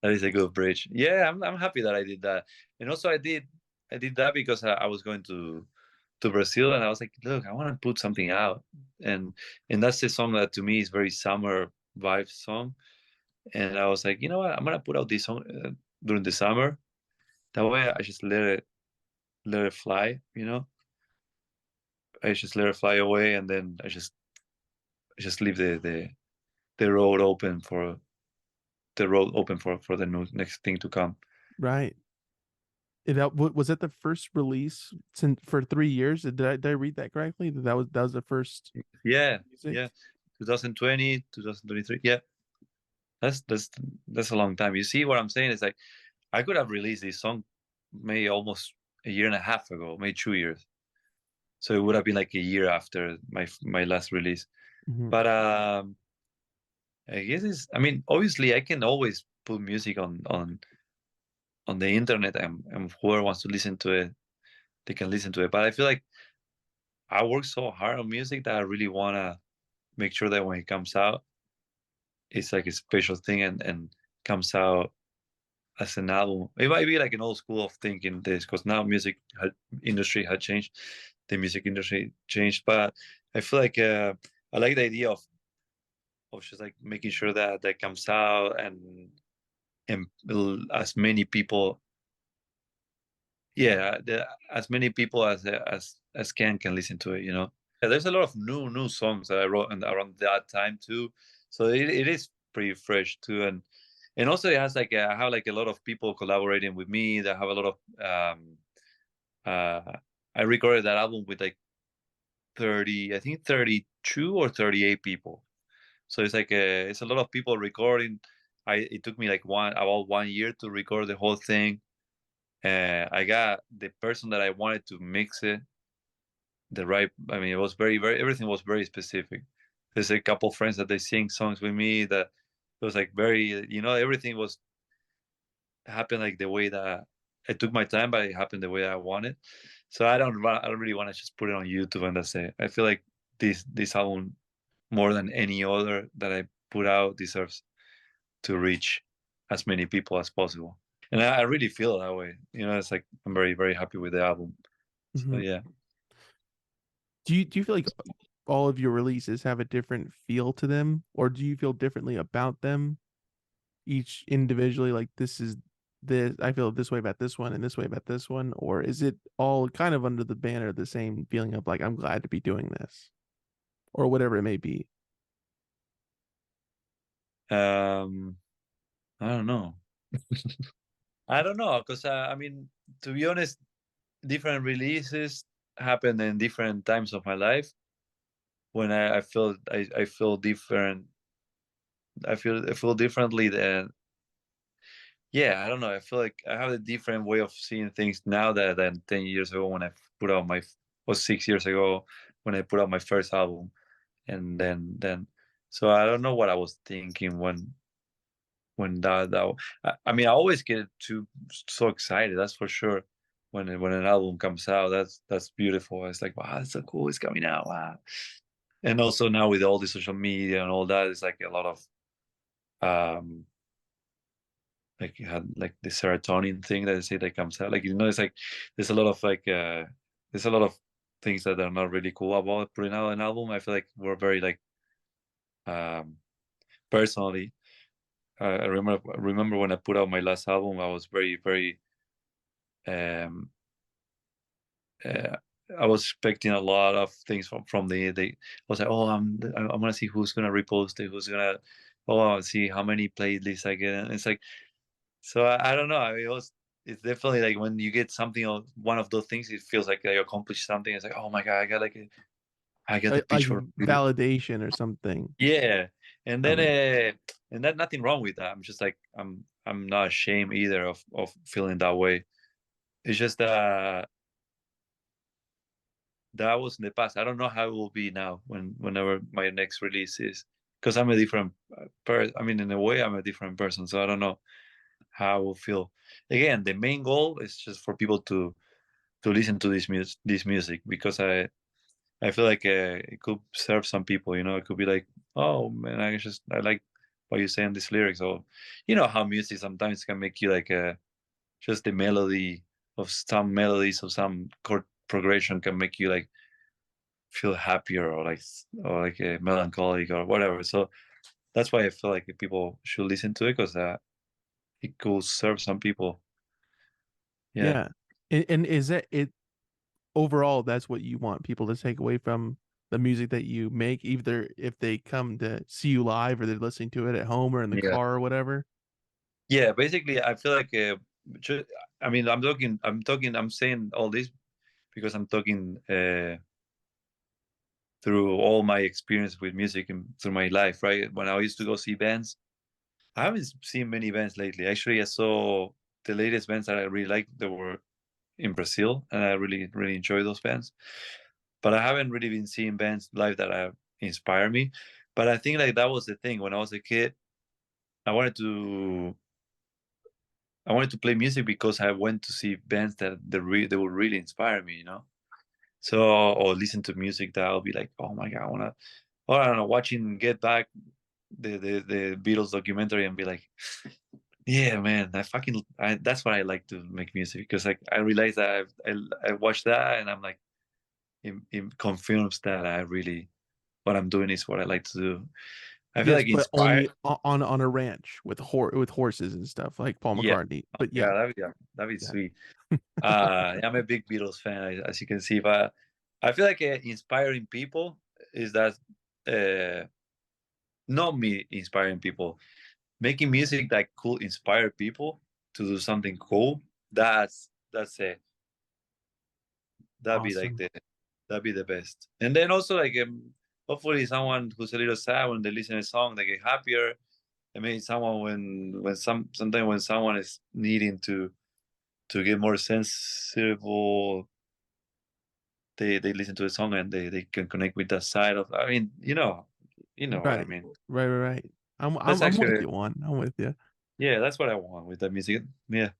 that is a good bridge. Yeah, I'm happy that I did that, and also I did that because I was going to Brazil, and I was like, look, I want to put something out, and and that's the song that to me is very summer vibe song, and I was like, you know what, I'm gonna put out this song during the summer. That way, I just let it fly, I just let it fly away, and then I just leave the road open for the next thing to come. Right. Was that the first release since for 3 years? Did I read that correctly? That was the first Yeah, music. yeah. 2020, 2023. Yeah, that's a long time. You see what I'm saying? It's like I could have released this song maybe almost a year and a half ago, maybe 2 years. So it would have been like a year after my last release. Mhm. But I guess I mean, obviously I can always put music on the internet, and whoever wants to listen to it, they can listen to it. But I feel like I work so hard on music that I really wanna make sure that when it comes out, it's like a special thing and comes out as an album. It might be like an old school of thinking this because now industry had changed, the music industry changed. But I feel like I like the idea of just like making sure that that comes out and as many people, yeah, as many people as can listen to it. Yeah, there's a lot of new songs that I wrote around that time too, so it is pretty fresh too, and also it has like I have like a lot of people collaborating with me that have a lot of uh I recorded that album with like 30, I think 32 or 38 people, so it's a lot of people recording. It took me like about 1 year to record the whole thing. I got the person that I wanted to mix it the right. I mean, it was very everything was very specific. There's a couple friends that they sing songs with me that it was like very, everything was happened like the way that I took my time, but it happened the way I wanted. So I don't really want to just put it on YouTube and that's it. I feel like this album more than any other that I put out deserves to reach as many people as possible. And I really feel that way. It's like I'm very happy with the album. So Mhm. yeah. Do you feel like all of your releases have a different feel to them, or do you feel differently about them each individually? Like this is this I feel this way about this one and this way about this one, or is it all kind of under the banner the same feeling of like I'm glad to be doing this, or whatever it may be? Um, I don't know. I don't know because I mean, to be honest, different releases happen in different times of my life. When I feel different. I feel differently than, yeah. I don't know. I feel like I have a different way of seeing things now than 10 years ago when I put out or 6 years ago when I put out my first album, and then. So I don't know what I was thinking when I mean, I always get too so excited, that's for sure, when an album comes out. That's beautiful. It's like, wow, that's so cool, it's coming out, wow. And also now with all the social media and all that, it's like a lot of um like you had like the serotonin thing that they say that comes out, like, it's like there's a lot of like there's a lot of things that are not really cool about putting out an album. I feel like we're very like um personally, I remember when I put out my last album, I was very um, uh, I was expecting a lot of things from the. I was like, oh, I'm gonna see who's gonna repost it, who's gonna, oh, I'll see how many playlists I get. And it's like, so I don't know. I mean, it's definitely like when you get something or one of those things, it feels like I accomplished something. It's like, oh my god, I got like I got the Like picture. validation or something. Yeah, and then Um, and that nothing wrong with that. I'm just like I'm not ashamed either of feeling that way. It's just that was in the past. I don't know how it will be now whenever my next release is, because I'm a different person. I mean, in a way, I'm a different person, so I don't know how I will feel. Again, the main goal is just for people to listen to this music, because I feel like it could serve some people. It could be like, oh man, I like what you're saying these lyrics, or how music sometimes can make you like just the melody of some melodies of some chord progression can make you like feel happier, or like melancholic or whatever. So that's why I feel like people should listen to it, because it could serve some people. Yeah, yeah. And is that it overall, that's what you want people to take away from the music that you make, either if they come to see you live or they're listening to it at home or in the yeah, car or whatever? yeah. Basically, I feel like I mean, I'm saying all this because I'm talking through all my experience with music and through my life, right? When I used to go see bands, I haven't seen many bands lately. Actually, I saw the latest bands that I really liked. They were in Brazil, and I really, really enjoy those bands. But I haven't really been seeing bands live that have inspired me. But I think like that was the thing when I was a kid. I wanted to I wanted to play music because I went to see bands that they would really inspire me. So, or listen to music that I'll be like, oh my god, I wanna. Or I don't know, watching Get Back, the Beatles documentary, and be like, yeah, man, that's why I like to make music, because like I realized that I watched that, and I'm like, it confirms that I really what I'm doing is what I like to do. I feel Yes, like but inspired. only on a ranch with horses and stuff like Paul Yeah, McCartney. But yeah, yeah, that'd be yeah, sweet. I'm a big Beatles fan, as you can see, but I feel like inspiring people is that not me inspiring people, making music that could inspire people to do something cool. That's it. That'd be like awesome. that'd be the best. And then also like hopefully someone who's a little sad when they listen to a song, they get happier. I mean, someone sometimes when someone is needing to get more sensible, they listen to a song and they can connect with that side of. I mean, you know what I Right, mean. right. That's I'm with actually, you, Juan. I'm with you. yeah, that's what I want with the music. Yeah,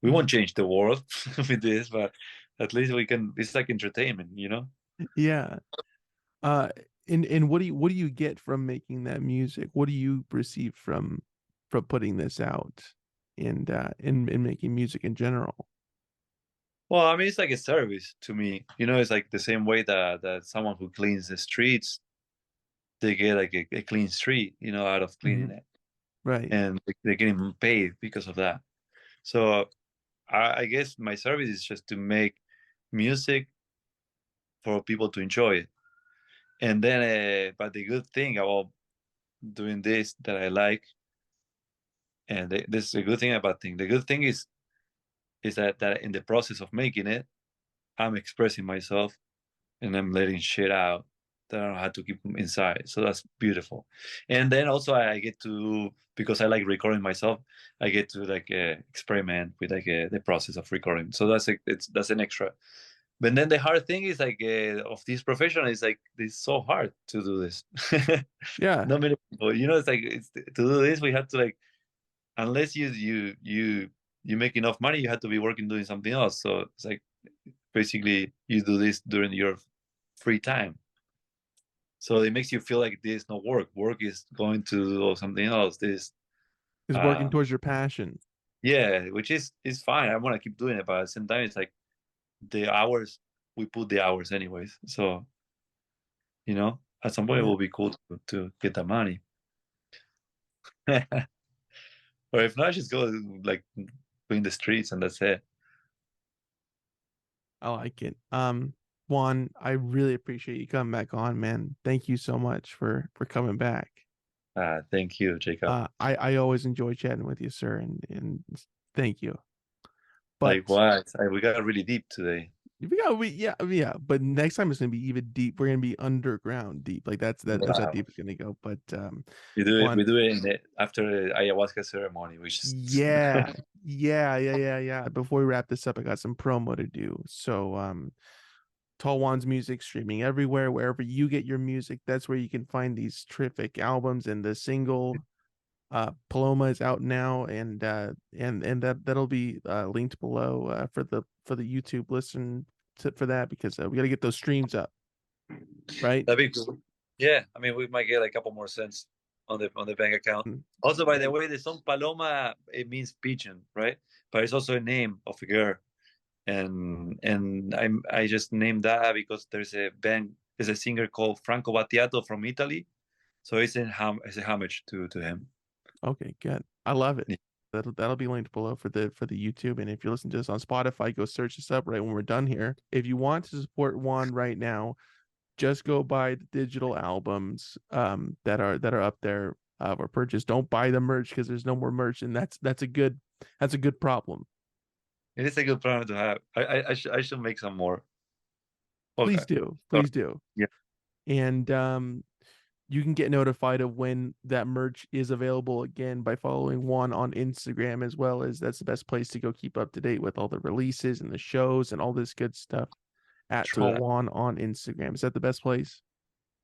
we Mhm. won't change the world with this, but at least we can. It's like entertainment. Yeah. Uh, and what do you get from making that music? What do you receive from putting this out and in making music in general? Well, I mean, it's like a service to me. It's like the same way that someone who cleans the streets, they get like a clean street, out of cleaning Mhm. it, Right. and they're getting paid because of that. So I guess my service is just to make music for people to enjoy it. And then, but the good thing about doing this that I like, and this is a good thing about thing. The good thing is that in the process of making it, I'm expressing myself and I'm letting shit out that I don't have to keep inside. So that's beautiful. And then also I get to, because I like recording myself, I get to like experiment with like the process of recording. So that's an extra. But then the hard thing is like of this profession is like it's so hard to do this. Yeah. Not many people, it's like to do this we have to like, unless you make enough money, you have to be working doing something else. So it's like basically you do this during your free time. So it makes you feel like this no work. Work is going to do something else. This, Is working um, towards your passion. yeah, which is fine. I want to keep doing it, but at the same time, it's like the hours we put the hours anyways. So at some point it Yeah. will be cool to get the money, or if not, just go like in the streets and that's it. I like it. Juan, I really appreciate you coming back on, man. Thank you so much for coming back. Thank you, Jacob. I always enjoy chatting with you, sir, and thank you. Like But what? We got really deep today. yeah. But next time it's gonna be even deep. We're gonna be underground deep. Like that's how Wow. deep it's gonna go. But We do it. one, We do it after the ayahuasca ceremony, which is yeah. Before we wrap this up, I got some promo to do. So Tall Juan's music streaming everywhere, wherever you get your music. That's where you can find these terrific albums. And the single Paloma is out now, and that'll be linked below for the YouTube listen for that, because we got to get those streams up, right? that'd be cool. Yeah, I mean, we might get like a couple more cents on the bank account. Mm. Also, by the way, the song Paloma, it means pigeon, right? But it's also a name of a girl, and I just named that because there's a singer called Franco Battiato from Italy, so it's a homage to him. Okay, good. I love it. Yeah. That'll be linked below for the YouTube. And if you're listening to this on Spotify, go search this up right when we're done here. If you want to support Juan right now, just go buy the digital albums that are up there or purchase. Don't buy the merch because there's no more merch, and that's a good problem. It is a good plan to have. I should make some more. Okay. Please do. So, Please do. yeah. And you can get notified of when that merch is available again by following Juan on Instagram, as well as that's the best place to go keep up to date with all the releases and the shows and all this good stuff at True Tall that. Juan on Instagram. Is that the best place?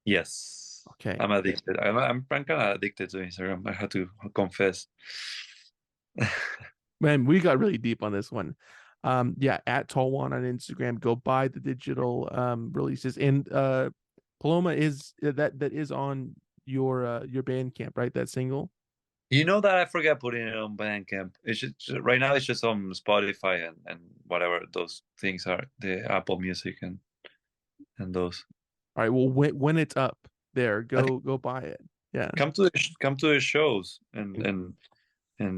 Yes. Okay. I'm addicted. I'm kind of addicted to Instagram. I have to confess. Man, we got really deep on this one. Yeah, at Tall Juan on Instagram. Go buy the digital releases. And Paloma is that is on your Bandcamp, right? That single. You know that I forgot putting it on Bandcamp. It's just right now. It's just on Spotify and whatever those things are, the Apple Music and those. All right. Well, when it's up there, I think go buy it. Yeah. come to the shows and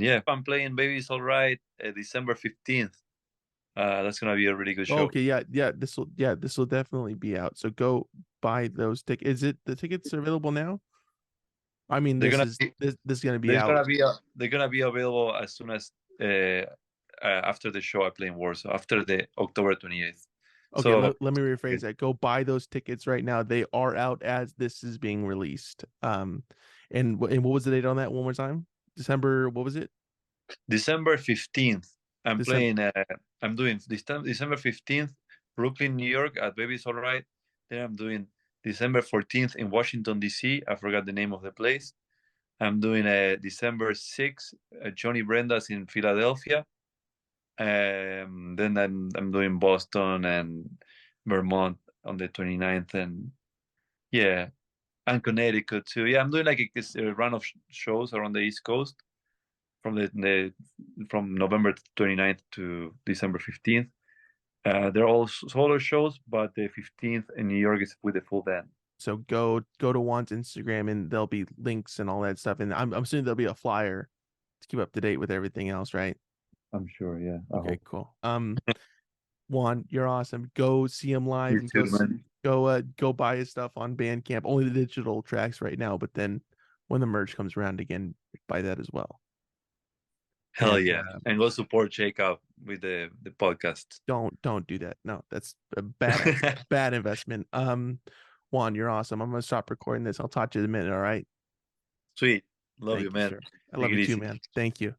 yeah, I'm playing Baby's All Right December 15th. That's gonna be a really good show. Okay. Yeah. This will definitely be out. So go buy those tickets. Is it the tickets are available now? I mean, They're gonna this is gonna be They're out. gonna be available as soon as after the show I play in Warsaw, after the October 28th. Okay, So let me rephrase that. Go buy those tickets right now. They are out as this is being released. And what was the date on that one more time? December, what was it? December 15th, December. I'm doing this time December 15th, Brooklyn, New York at Baby's All Right. Then I'm doing December 14th in Washington, D.C. I forgot the name of the place. I'm doing December 6th, Johnny Brenda's in Philadelphia. Then I'm doing Boston and Vermont on the 29th, and yeah, and Connecticut too. Yeah, I'm doing like a run of shows around the East Coast from November 29th to December 15th. They're all solo shows, but the 15th in New York is with the full band. So go to Juan's Instagram and there'll be links and all that stuff. And I'm assuming there'll be a flyer to keep up to date with everything else, right? I'm sure, yeah. Okay, cool. Juan, you're awesome. Go see him live You and too, man. go buy his stuff on Bandcamp. Only the digital tracks right now, but then when the merch comes around again, buy that as well. Hell And, yeah. And go support Jacob with the podcast. Don't do that. No, that's a bad investment. Juan, you're awesome. I'm gonna stop recording this. I'll talk to you in a minute, all right? Sweet. Love Thank you, man. sir. I love you too, man. Thank you.